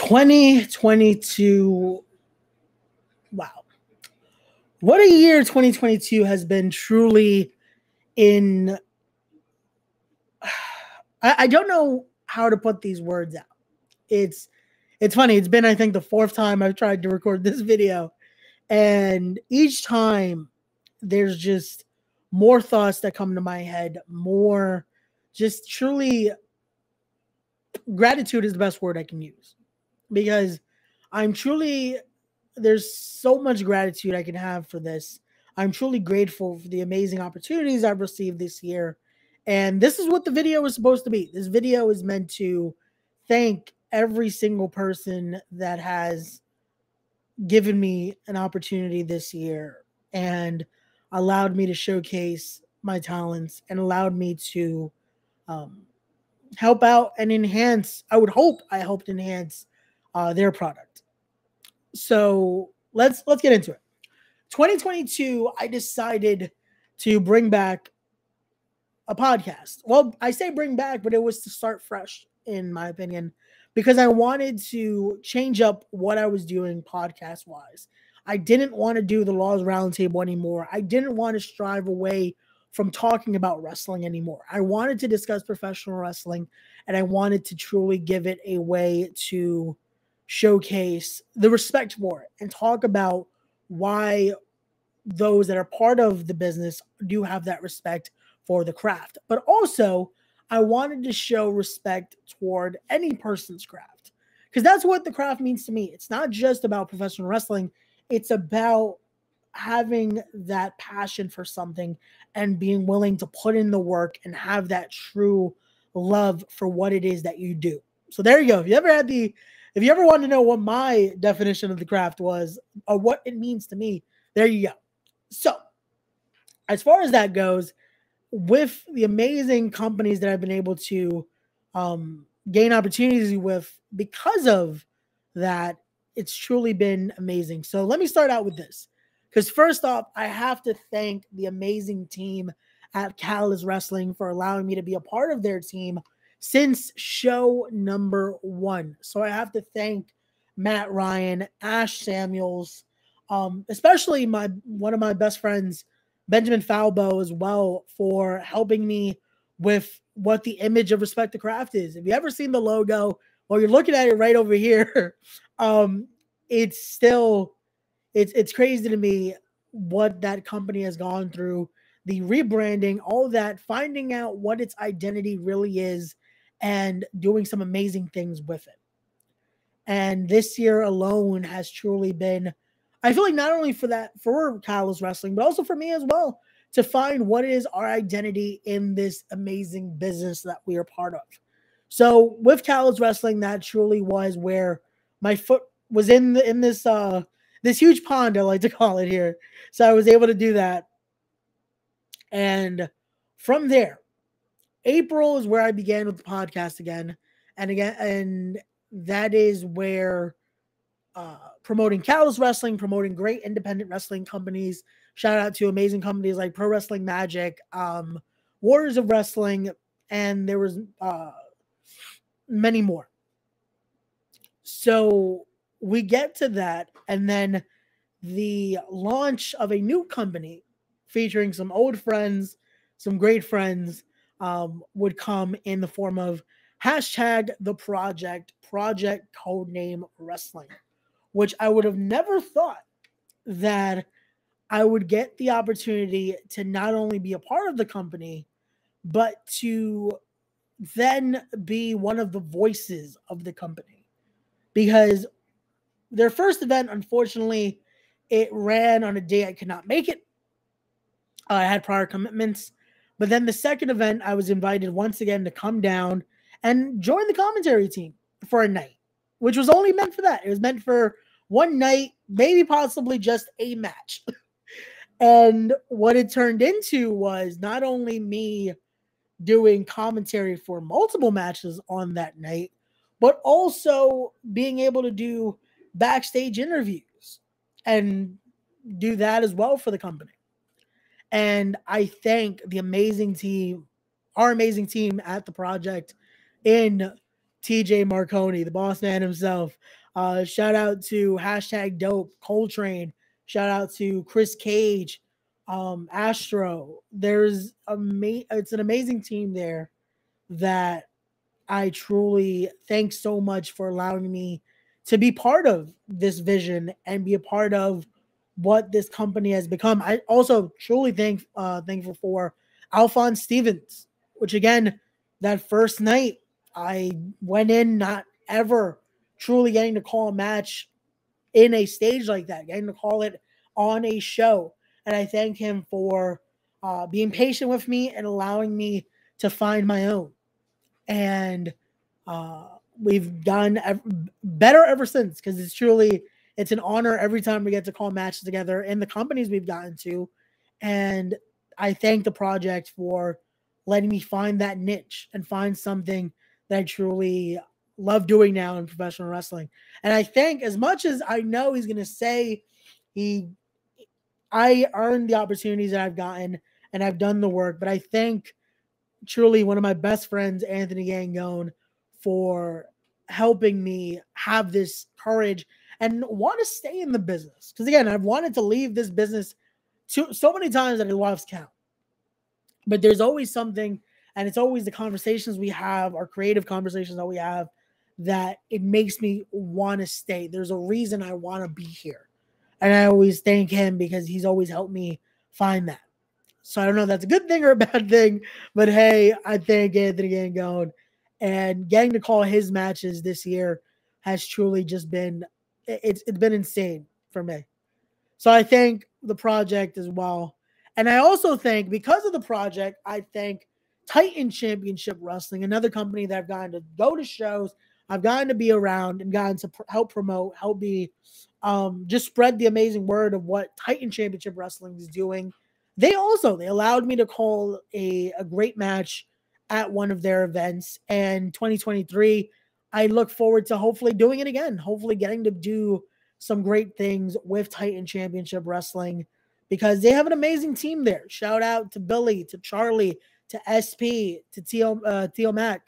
2022. Wow. What a year 2022 has been truly in. I don't know how to put these words out. It's it's funny. It's been, I think, the fourth time I've tried to record this video. And each time there's just more thoughts that come to my head, more just truly gratitude is the best word I can use because I'm truly there's so much gratitude I can have for this. I'm truly grateful for the amazing opportunities I've received this year. And this is what the video is supposed to be. This video is meant to thank every single person that has given me an opportunity this year and allowed me to showcase my talents and allowed me to um, help out and enhance. I hoped enhance their product. So let's get into it. 2022, I decided to bring back a podcast. Well, I say bring back, but it was to start fresh, in my opinion, because I wanted to change up what I was doing podcast wise. I didn't want to do the Laws Roundtable anymore. I didn't want to strive away from talking about wrestling anymore. I wanted to discuss professional wrestling and I wanted to truly give it a way to showcase the respect for it and talk about why those that are part of the business do have that respect for the craft. But also, I wanted to show respect toward any person's craft because that's what the craft means to me. It's not just about professional wrestling, it's about having that passion for something and being willing to put in the work and have that true love for what it is that you do. So there you go. If you ever wanted to know what my definition of the craft was or what it means to me, there you go. So, as far as that goes, with the amazing companies that I've been able to gain opportunities with because of that, it's truly been amazing. So, let me start out with this. Because, first off, I have to thank the amazing team at Catalyst Wrestling for allowing me to be a part of their team since show number 1. So, I have to thank Matt Ryan, Ash Samuels, especially one of my best friends, Benjamin Falbo, as well, for helping me with what the image of Respect the Craft is. If you ever seen the logo, well, you're looking at it right over here. It's still it's crazy to me what that company has gone through, the rebranding, all that, finding out what its identity really is, and doing some amazing things with it. And this year alone has truly been, I feel like not only for Catalyst Wrestling, but also for me as well, to find what is our identity in this amazing business that we are part of. So with Catalyst Wrestling, that truly was where my foot was in this huge pond, I like to call it here. So I was able to do that. And from there, April is where I began with the podcast again. And that is where promoting Catalyst Wrestling, promoting great independent wrestling companies. Shout out to amazing companies like Pro Wrestling Magic, Warriors of Wrestling, and there was many more. So we get to that, and then the launch of a new company featuring some old friends, some great friends, would come in the form of hashtag the project codename wrestling, which I would have never thought that I would get the opportunity to not only be a part of the company, but to then be one of the voices of the company. Because their first event, unfortunately, it ran on a day I could not make it. I had prior commitments. But then the second event, I was invited once again to come down and join the commentary team for a night, which was only meant for that. It was meant for one night, maybe possibly just a match. And what it turned into was not only me doing commentary for multiple matches on that night, but also being able to do backstage interviews and do that as well for the company. And I thank the amazing team, our amazing team at the project, in TJ Marconi, the boss man himself. Shout out to hashtag dope, Coltrane. Shout out to Chris Cage, Astro. It's an amazing team there that I truly thank so much for allowing me to be part of this vision and be a part of what this company has become. I also truly thankful for Alphonse Stevens, which again, that first night I went in not ever truly getting to call a match in a stage like that, getting to call it on a show. And I thank him for being patient with me and allowing me to find my own. And uh, we've done better ever since, because it's an honor every time we get to call matches together in the companies we've gotten to. And I thank the project for letting me find that niche and find something that I truly love doing now in professional wrestling. And I think, as much as I know he's going to say he I earned the opportunities that I've gotten and I've done the work, but I thank truly one of my best friends, Anthony Gangone, for helping me have this courage and want to stay in the business. Because again, I've wanted to leave this business so many times that I lost count. But there's always something, and it's always the conversations we have, our creative conversations that we have, that it makes me want to stay. There's a reason I want to be here. And I always thank him because he's always helped me find that. So I don't know if that's a good thing or a bad thing, but hey, I thank Anthony Gangone, and getting to call his matches this year has truly just been it's been insane for me. So I thank the project as well. And I also think, because of the project, I thank Titan Championship Wrestling, another company that I've gotten to go to shows, I've gotten to be around and gotten to help promote, help me just spread the amazing word of what Titan Championship Wrestling is doing. They allowed me to call a great match at one of their events. And 2023, I look forward to hopefully doing it again, hopefully getting to do some great things with Titan Championship Wrestling, because they have an amazing team there. Shout out to Billy, to Charlie, to SP, to Teal Mac.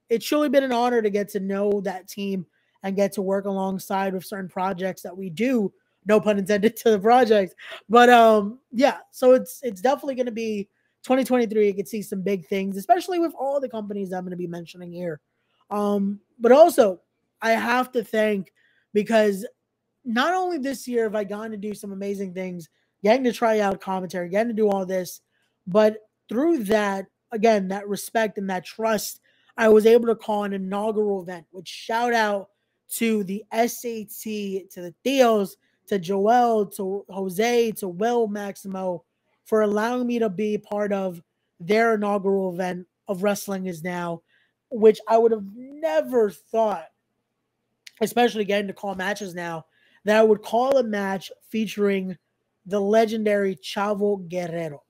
It's truly been an honor to get to know that team and get to work alongside with certain projects that we do. No pun intended to the project, but yeah. So it's definitely going to be 2023. You can see some big things, especially with all the companies I'm going to be mentioning here. But also, I have to thank, because not only this year have I gotten to do some amazing things, getting to try out commentary, getting to do all this, but through that, again, that respect and that trust, I was able to call an inaugural event, which shout out to the SAT, to the Theos, to Joel, to Jose, to Will Maximo, for allowing me to be part of their inaugural event of Wrestling Is Now, which I would have never thought, especially getting to call matches now, that I would call a match featuring the legendary Chavo Guerrero.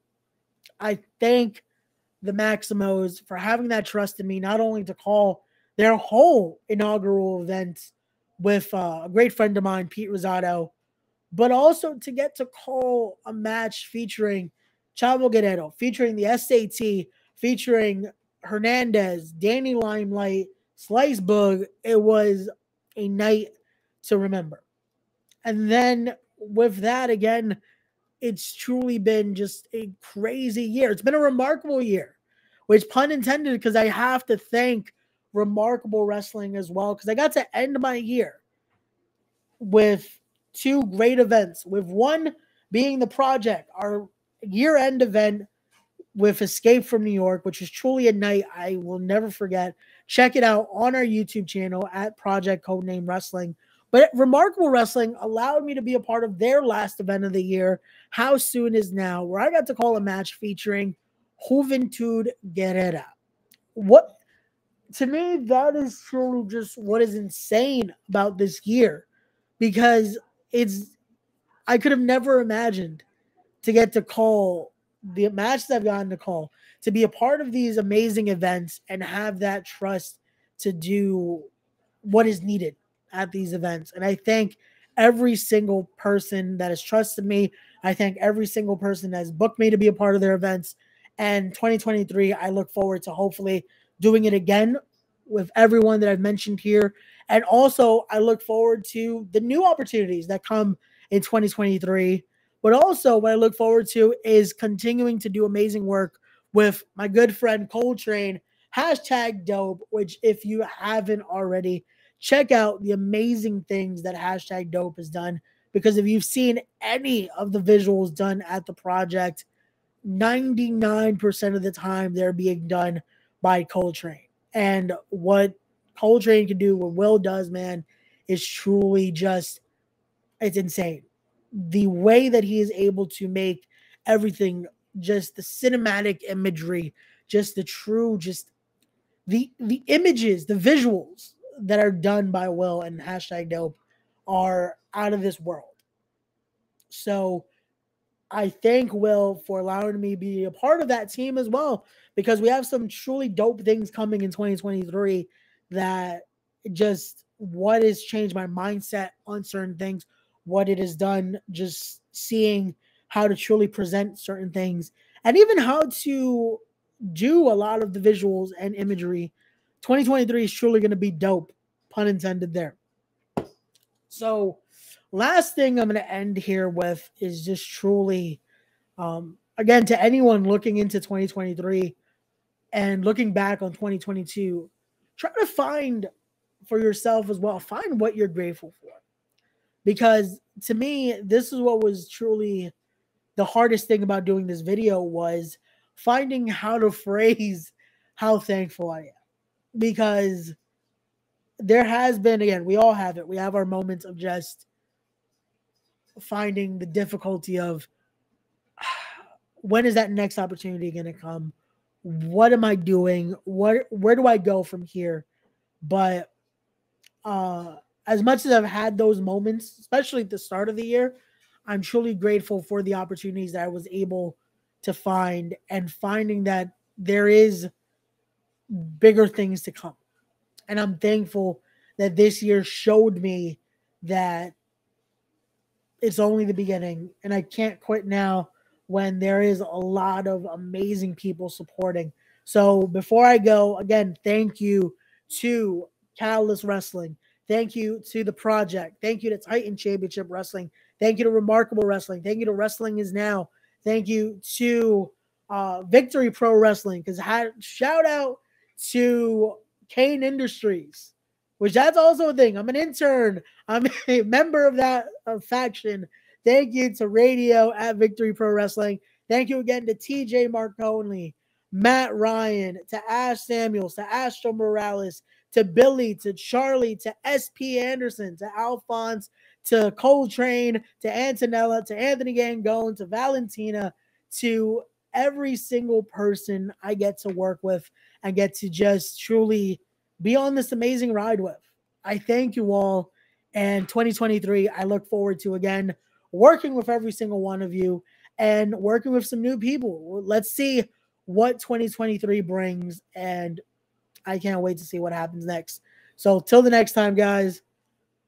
I thank the Maximos for having that trust in me, not only to call their whole inaugural event with a great friend of mine, Pete Rosado, but also to get to call a match featuring Chavo Guerrero, featuring the SAT, featuring Hernandez, Danny Limelight, Slice Bug. It was a night to remember. And then with that, again, it's truly been just a crazy year. It's been a remarkable year, which pun intended, because I have to thank Remarkable Wrestling as well, because I got to end my year with two great events, with one being the project, our year-end event with Escape from New York, which is truly a night I will never forget. Check it out on our YouTube channel at Project Codename Wrestling. But Remarkable Wrestling allowed me to be a part of their last event of the year, How Soon Is Now, where I got to call a match featuring Juventud Guerrera. What, to me, that is truly just what is insane about this year, because I could have never imagined to get to call the matches I've gotten to call, to be a part of these amazing events and have that trust to do what is needed at these events. And I thank every single person that has trusted me. I thank every single person that has booked me to be a part of their events. And 2023, I look forward to hopefully doing it again with everyone that I've mentioned here. And also, I look forward to the new opportunities that come in 2023. But also, what I look forward to is continuing to do amazing work with my good friend Coltrane, hashtag dope, which if you haven't already, check out the amazing things that hashtag dope has done. Because if you've seen any of the visuals done at the project, 99% of the time they're being done by Coltrane. And what Coltrane can do, what Will does, man, is truly just, it's insane. The way that he is able to make everything, just the cinematic imagery, just the true, just the images, the visuals that are done by Will and hashtag dope are out of this world. So I thank Will for allowing me to be a part of that team as well, because we have some truly dope things coming in 2023 that just what has changed my mindset on certain things, what it has done, just seeing how to truly present certain things, and even how to do a lot of the visuals and imagery. 2023 is truly going to be dope, pun intended there. So, last thing I'm going to end here with is just truly, again, to anyone looking into 2023 and looking back on 2022, try to find for yourself as well, find what you're grateful for. Because to me, this is what was truly the hardest thing about doing this video was finding how to phrase how thankful I am. Because there has been, again, we all have it. We have our moments of just finding the difficulty of when is that next opportunity going to come? What am I doing? Where do I go from here? But as much as I've had those moments, especially at the start of the year, I'm truly grateful for the opportunities that I was able to find and finding that there is bigger things to come. And I'm thankful that this year showed me that it's only the beginning and I can't quit now when there is a lot of amazing people supporting. So before I go, again, thank you to Catalyst Wrestling. Thank you to the project. Thank you to Titan Championship Wrestling. Thank you to Remarkable Wrestling. Thank you to Wrestling Is Now. Thank you to Victory Pro Wrestling. Because shout out to Kane Industries, which that's also a thing. I'm an intern. I'm a member of that faction. Thank you to Radio at Victory Pro Wrestling. Thank you again to TJ Marconi, Matt Ryan, to Ash Samuels, to Astro Morales, to Billy, to Charlie, to SP Anderson, to Alphonse, to Coltrane, to Antonella, to Anthony Gangone, to Valentina, to every single person I get to work with and get to just truly be on this amazing ride with. I thank you all. And 2023, I look forward to, again, working with every single one of you and working with some new people. Let's see what 2023 brings. And I can't wait to see what happens next. So till the next time, guys,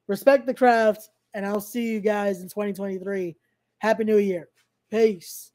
respect the craft, and I'll see you guys in 2023. Happy New Year. Peace.